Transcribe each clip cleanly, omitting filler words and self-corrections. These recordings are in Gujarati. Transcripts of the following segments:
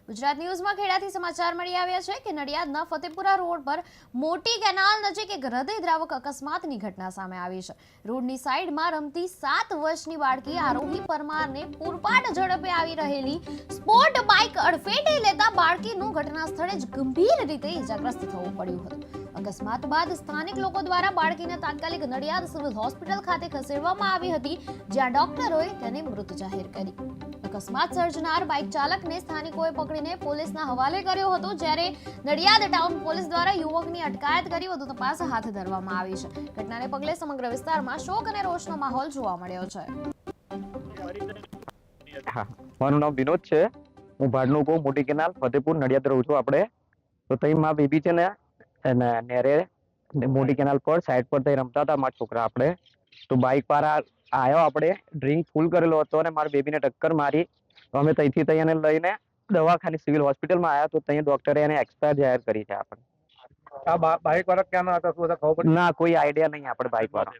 ગુજરાત ન્યૂઝમાં ખેડાથી સમાચાર મળી આવ્યા છે કે નડિયાદના ફતેપુરા રોડ પર મોટી કેનાલ નજીક એક હૃદયદ્રાવક અકસ્માતની ઘટના સામે આવી છે. રોડની સાઈડમાં રમતી 7 વર્ષની બાળકી આરોહી પરમારને પૂરપાટ ઝડપે આવી રહેલી સ્પોર્ટ બાઇક અડફેટે લેતા બાળકીનું ઘટના સ્થળે જ ગંભીર રીતે ઈજાગ્રસ્ત થવું પડ્યું હતું. અકસ્માત બાદ સ્થાનિક લોકો દ્વારા બાળકીને તાત્કાલિક નડિયાદ સિવિલ હોસ્પિટલ ખાતે ખસેડવામાં આવી હતી, જ્યાં ડોક્ટરોએ તેને મૃત જાહેર કરી. અકસ્માત સર્જનાર બાઇક ચાલકને સ્થાનિકોએ પકડીને પોલીસના હવાલે કર્યો હતો, જ્યારે નડિયાદ ટાઉન પોલીસ દ્વારા યુવકની અટકાયત કરી વધુ તપાસ હાથ ધરવામાં આવી છે. ઘટનાને પગલે સમગ્ર વિસ્તારમાં શોક અને રોષનો માહોલ જોવા મળ્યો છે. મારું નામ વિનોદ છે. હું ભાડનું કહું મોટી કેનાલ ફતેપુર નડિયાદ રહું છું. આપણે તો તઈ માં બેબી છે ને નેરે મોટી કેનાલ પર સાઈડ પર તઈ રમતા હતા મારા છોકરા. આપણે તો બાઇક વાળા આવ્યો, આપણે ડ્રિંક ફૂલ કરેલો હતો અને મારી બેબીને ટક્કર મારી. તો અમે તઈથી તઈ એને લઈને દવાખાને સિવિલ હોસ્પિટલમાં આવ્યા તો ત્યાં ડોક્ટરે એને એક્સપાયર જાહેર કરી છે. આપણે બાઇક વાળા ક્યાં હતા શું ખબર પડી? ના, કોઈ આઈડિયા નહીં. આપણે બાઇક વાળા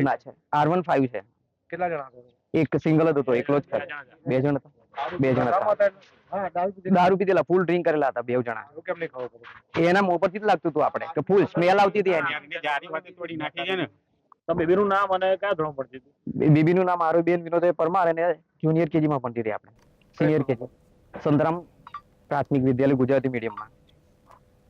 ના છે R15 છે. કેટલા જણા હતા? એક સિંગલ જ હતો, એકલો જ ખરો. 2 જણ હતા. 2 જણ હતા. દારૂ પીધેલા, ફૂલ ડ્રિંક કરેલા હતા 2 જણા. કેમ નહીં ખબર પડી? એના મોં પરથી જ લાગતું હતું આપણે કે ફૂલ સ્મેલ આવતી હતી એની. તો બેબીનું નામ અને ક્યાં ધોરણ પડતી હતી? બેબીનું નામ આરોબેન વિનોદભાઈ પરમાર અને જુનિયર કેજી માં ભણતી હતી. આપણે સિનિયર કેજી સંતરામ પ્રાથમિક વિદ્યાલય ગુજરાતી મીડિયમમાં.